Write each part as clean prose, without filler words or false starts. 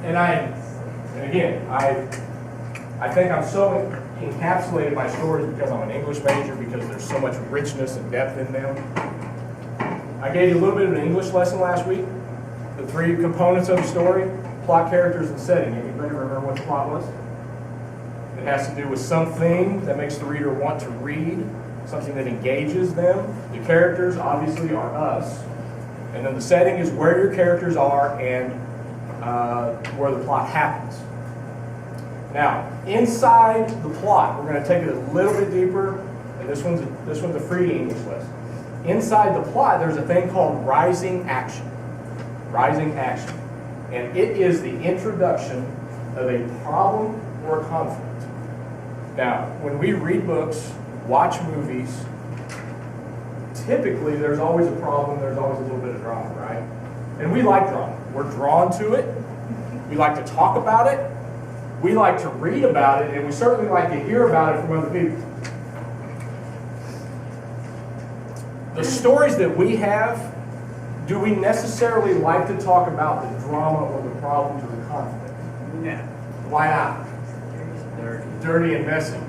And again, I think I'm so encapsulated by stories because I'm an English major, because there's so much richness and depth in them. I gave you a little bit of an English lesson last week. The three components of the story: plot, characters, and setting. Anybody remember what the plot was? It has to do with something that makes the reader want to read, something that engages them. The characters obviously are us. And then the setting is where your characters are and where the plot happens. Now, inside the plot, we're going to take it a little bit deeper, and this one's a free English lesson. Inside the plot, there's a thing called rising action. Rising action. And it is the introduction of a problem or a conflict. Now, when we read books, watch movies, typically there's always a problem, there's always a little bit of drama, right? And we like drama. We're drawn to it. We like to talk about it. We like to read about it, and we certainly like to hear about it from other people. The stories that we have, do we necessarily like to talk about the drama or the problems or the conflict? No. Why not? Dirty and messy.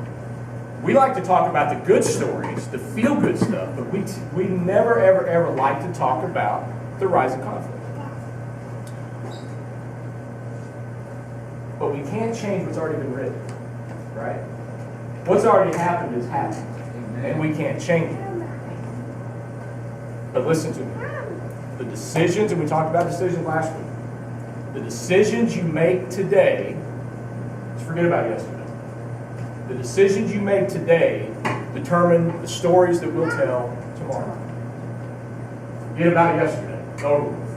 We like to talk about the good stories, the feel-good stuff, but we never, ever, ever like to talk about the rise of conflict. But we can't change what's already been written, right? What's already happened is happened, and we can't change it. But listen to me. The decisions, and we talked about decisions last week, the decisions you make today, let's forget about yesterday. The decisions you make today determine the stories that we'll tell tomorrow. Forget about yesterday. Over with.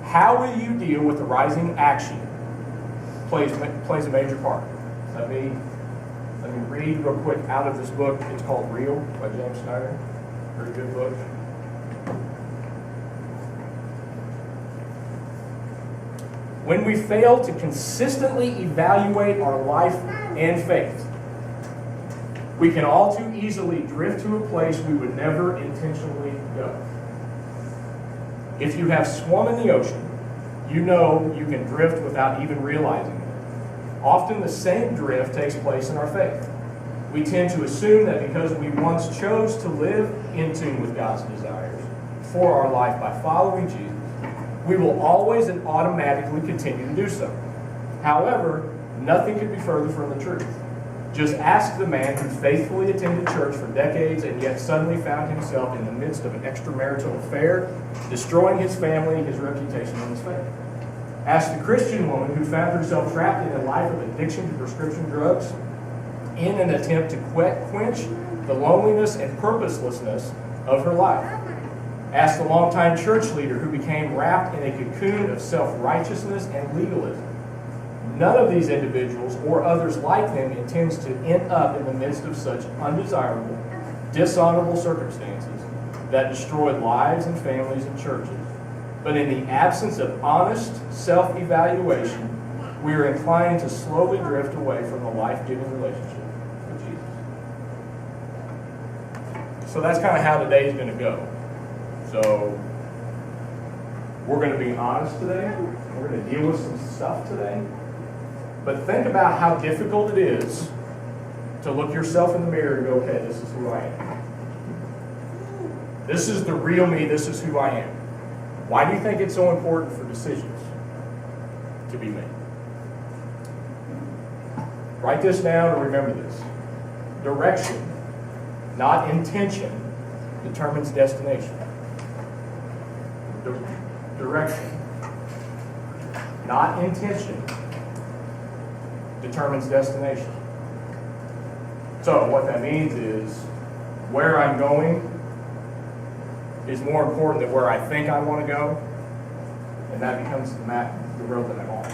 How will you deal with the rising action plays a major part. Let me read real quick out of this book. It's called Real by James Snyder. Very good book. When we fail to consistently evaluate our life and faith, we can all too easily drift to a place we would never intentionally go. If you have swum in the ocean, you know you can drift without even realizing it. Often the same drift takes place in our faith. We tend to assume that because we once chose to live in tune with God's desires for our life by following Jesus, we will always and automatically continue to do so. However, nothing could be further from the truth. Just ask the man who faithfully attended church for decades and yet suddenly found himself in the midst of an extramarital affair, destroying his family, his reputation, and his faith. Ask the Christian woman who found herself trapped in a life of addiction to prescription drugs in an attempt to quench the loneliness and purposelessness of her life. Ask the longtime church leader who became wrapped in a cocoon of self-righteousness and legalism. None of these individuals or others like them intends to end up in the midst of such undesirable, dishonorable circumstances that destroy lives and families and churches. But in the absence of honest self-evaluation, we are inclined to slowly drift away from the life-giving relationship with Jesus. So that's kind of how today's going to go. So we're going to be honest today. We're going to deal with some stuff today. But think about how difficult it is to look yourself in the mirror and go, okay, this is who I am. This is the real me. This is who I am. Why do you think it's so important for decisions to be made? Write this down and remember this. Direction, not intention, determines destination. Direction, not intention, determines destination. So what that means is where I'm going is more important than where I think I want to go, and that becomes the road that I'm on.